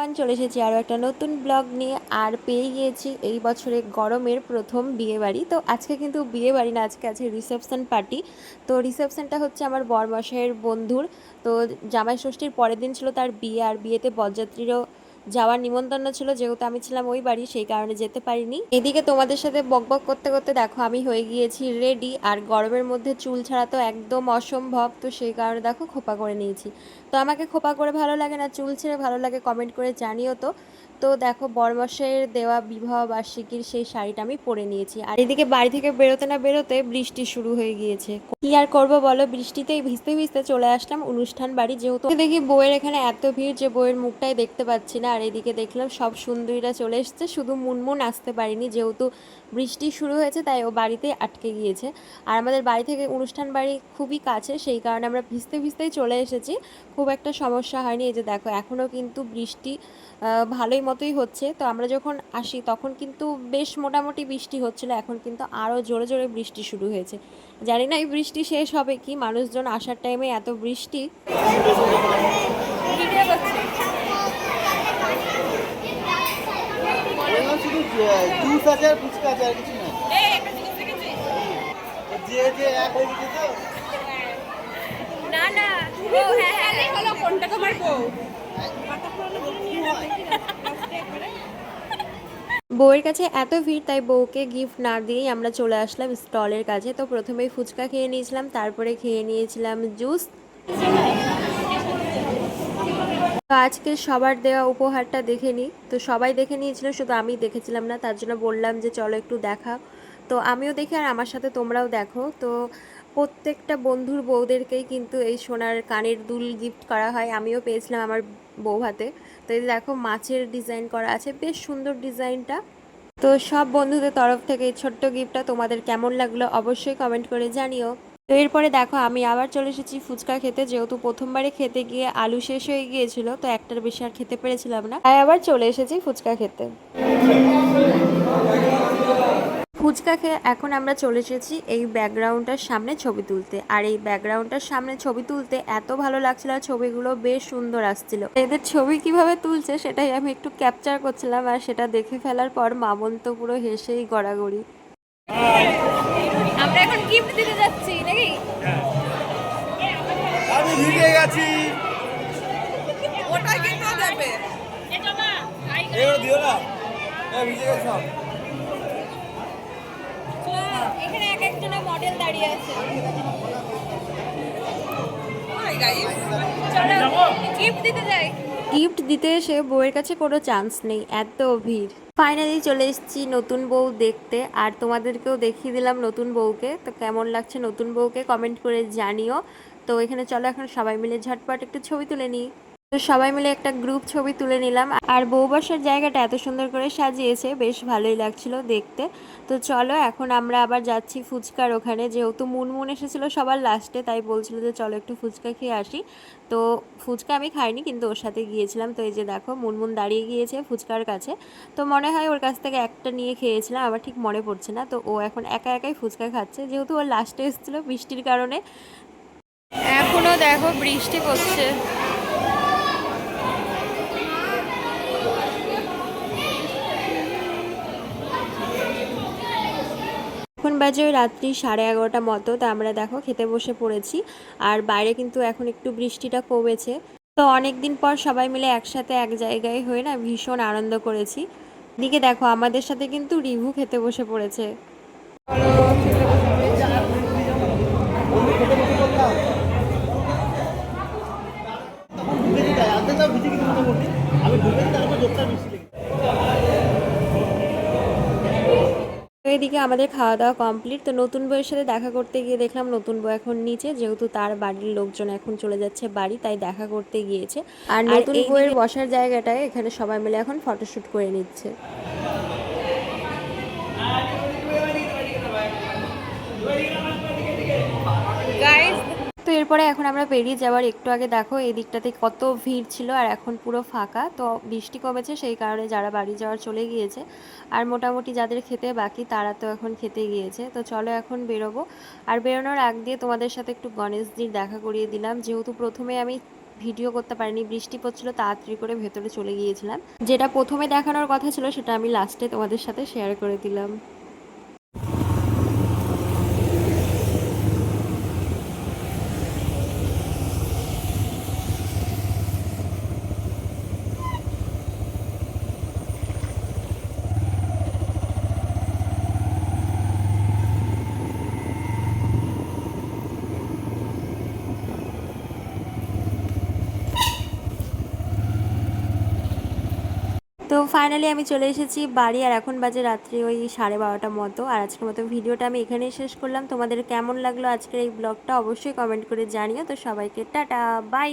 Everyone, চলে এসেছি আরও একটা নতুন ব্লগ নিয়ে। আর পেয়ে গিয়েছি এই বছরে গরমের প্রথম বিয়েবাড়ি। তো আজকে কিন্তু বিয়েবাড়ি না, আজকে আছে রিসেপশন পার্টি। তো রিসেপশনটা হচ্ছে আমার বরমশাইয়ের বন্ধুর। তো জামাই ষষ্ঠীর পরের দিন ছিল তার বিয়ে, আর বিয়েতে বরযাত্রীরও যাওয়ার নিমন্ত্রণ ছিল। যেহেতু আমি ছিলাম ওই বাড়ি, সেই কারণে যেতে পারিনি। এদিকে তোমাদের সাথে বকবক করতে করতে দেখো আমি হয়ে গিয়েছি রেডি। আর গরমের মধ্যে চুল ছাড়া তো একদম অসম্ভব, তো সেই কারণে দেখো খোপা করে নিয়েছি। তো আমাকে খোপা করে ভালো লাগে না চুল ছেড়ে ভালো লাগে, কমেন্ট করে জানিও তো। তো দেখো বরমশাইয়ের দেওয়া বিবাহ বার্ষিকীর সেই শাড়িটা আমি পরে নিয়েছি। আর এদিকে বাড়ি থেকে বেরোতে না বেরোতে বৃষ্টি শুরু হয়ে গিয়েছে। কি আর করবো বলো, বৃষ্টিতেই ভিজতে ভিজতে চলে আসলাম অনুষ্ঠান বাড়ি। যেহেতু দেখি বউয়ের এখানে এত ভিড় যে বউয়ের মুখটাই দেখতে পাচ্ছি না। আর এদিকে দেখলাম সব সুন্দরীরা চলে এসছে, শুধু মুনমুন আসতে পারিনি, যেহেতু বৃষ্টি শুরু হয়েছে তাই ও বাড়িতেই আটকে গিয়েছে। আর আমাদের বাড়ি থেকে অনুষ্ঠান বাড়ি খুবই কাছে, সেই কারণে আমরা ভিজতে ভিজতেই চলে এসেছি। খুব একটা সমস্যা হয়নি। এই যে দেখো এখনও কিন্তু বৃষ্টি ভালোই মতোই হচ্ছে। তো আমরা যখন আসি তখন কিন্তু বেশ মোটামুটি বৃষ্টি হচ্ছিল, এখন কিন্তু আরও জোরে জোরে বৃষ্টি শুরু হয়েছে। জানি না এই বৃষ্টি শেষ হবে কি, মানুষজন আসার টাইমে এত বৃষ্টি। জুস আছে আর ফুচকা আছে আর কিছু না। যে যে এক হয়ে গেছে তো না না ও হ্যাঁ হ্যাঁ হলো কোনটা তোমার বউ বউয়ের কাছে এত ভিড়, তাই বউকে গিফট না দিয়েই আমরা চলে আসলাম স্টলের কাছে। তো প্রথমেই ফুচকা খেয়ে নিয়েছিলাম, তারপরে খেয়ে নিয়েছিলাম জুস। তো আজকে সবার দেওয়া উপহারটা দেখে নিই। তো সবাই দেখে নিয়েছিল, শুধু আমি দেখেছিলাম না, তার জন্য বললাম যে চলো একটু দেখা। তো আমিও দেখি আর আমার সাথে তোমরাও দেখো। তো প্রত্যেকটা বন্ধুর বউদেরকেই কিন্তু এই সোনার কানের দুল গিফট করা হয়, আমিও পেয়েছিলাম আমার বউ হাতে। তো এই দেখো মাছের ডিজাইন করা আছে, বেশ সুন্দর ডিজাইনটা। তো সব বন্ধুদের তরফ থেকে এই ছোট্ট গিফটটা তোমাদের কেমন লাগলো অবশ্যই কমেন্ট করে জানিও। তো এরপরে দেখো আমি আবার চলে এসেছি ফুচকা খেতে। যেহেতু প্রথমবারে খেতে গিয়ে আলু শেষ হয়ে গিয়েছিল, তো একটার বেশি আর খেতে পেরেছিলাম না, তাই আবার চলে এসেছি ফুচকা খেতে। ফুচকা খেয়ে এখন আমরা চলে এসেছি এই ব্যাকগ্রাউন্ডটার সামনে ছবি তুলতে। আর এই ব্যাকগ্রাউন্ডটার সামনে ছবি তুলতে এত ভালো লাগছিল, ছবিগুলো বেশ সুন্দর আসছিল। এদের ছবি কিভাবে তুলছে সেটাই আমি একটু ক্যাপচার করছিলাম, আর সেটা দেখে ফেলার পর মামন তো পুরো হেসেই গড়াগড়ি। আমরা এখন গিফট দিতে যাচ্ছি নাকি আমি ভিজে গেছি। ওটা কিন্তু দেবে এগুলো দিও না, ভিজে গেছি সব। এখানে এক একজনের মডেল দাঁড়িয়ে আছে চলো গিফট দিতে যাই গিফট দিতে এসে বউয়ের কাছে কোনো চান্স নেই, এত ভিড়। ফাইনালি চলে এসেছি নতুন বউ দেখতে, আর তোমাদেরকেও দেখিয়ে দিলাম নতুন বউকে। তো কেমন লাগছে নতুন বউকে কমেন্ট করে জানিও। তো এখানে চলো এখন সবাই মিলে ঝটপট একটু ছবি তুলে নিই। তো সবাই মিলে একটা গ্রুপ ছবি তুলে নিলাম। আর বউ বসার জায়গাটা এত সুন্দর করে সাজিয়েছে, বেশ ভালোই লাগছিল দেখতে। তো চলো এখন আমরা আবার যাচ্ছি ফুচকার ওখানে। যেহেতু মুনমুন এসেছিল সবার লাস্টে, তাই বলছিল যে চলো একটু ফুচকা খেয়ে আসি। তো ফুচকা আমি খাইনি, কিন্তু ওর সাথে গিয়েছিলাম। তো এই যে দেখো মুনমুন দাঁড়িয়ে গিয়েছে ফুচকার কাছে। তো মনে হয় ওর কাছ থেকে একটা নিয়ে খেয়েছিলাম, আবার ঠিক মনে পড়ছে না। তো ও এখন একা একাই ফুচকা খাচ্ছে, যেহেতু ওর লাস্টে এসেছিল বৃষ্টির কারণে। এখনো দেখো বৃষ্টি পড়ছে। এখন বাজে ওই রাত্রি 11:30 মতো। তো আমরা দেখো খেতে বসে পড়েছি। আর বাইরে কিন্তু এখন একটু বৃষ্টিটা কমেছে। তো অনেক দিন পর সবাই মিলে একসাথে এক জায়গায় হয়ে না ভীষণ আনন্দ করেছি। এদিকে দেখো আমাদের সাথে কিন্তু রিভু খেতে বসে পড়েছে। আমি ঢুকেছি তারপর জোরটা বৃষ্টি লেগে। তো এদিকে আমাদের খাওয়া দাওয়া কমপ্লিট। তো নতুন বউয়ের সাথে দেখা করতে গিয়ে দেখলাম নতুন বউ এখন নিচে, যেহেতু তার বাড়ির লোকজন এখন চলে যাচ্ছে বাড়ি, তাই দেখা করতে গিয়েছে। আর নতুন বউয়ের বসার জায়গাটায় এখানে সবাই মিলে এখন ফটোশুট করে নিচ্ছে। গাইস তো এরপরে এখন আমরা বেরিয়ে যাওয়ার একটু আগে দেখো এই দিকটাতে কত ভিড় ছিল, আর এখন পুরো ফাঁকা। তো বৃষ্টি কমেছে, সেই কারণে যারা বাড়ি যাওয়ার চলে গিয়েছে। আর মোটামুটি যাদের খেতে বাকি তারা তো এখন খেতে গিয়েছে। তো চলো এখন বেরোবো। আর বেরোনোর আগ দিয়ে তোমাদের সাথে একটু গণেশজির দেখা করিয়ে দিলাম। যেহেতু প্রথমে আমি ভিডিও করতে পারিনি, বৃষ্টি পড়ছিল, তাড়াতাড়ি করে ভেতরে চলে গিয়েছিলাম। যেটা প্রথমে দেখানোর কথা ছিল সেটা আমি লাস্টে তোমাদের সাথে শেয়ার করে দিলাম। তো ফাইনালি আমি চলে এসেছি বাড়ি, আর এখন বাজে রাত্রি ওই 12:30 মতো। আর আজকের মতো ভিডিওটা আমি এখানেই শেষ করলাম। তোমাদের কেমন লাগলো আজকের এই ব্লগটা অবশ্যই কমেন্ট করে জানিও। তো সবাইকে টাটা, বাই।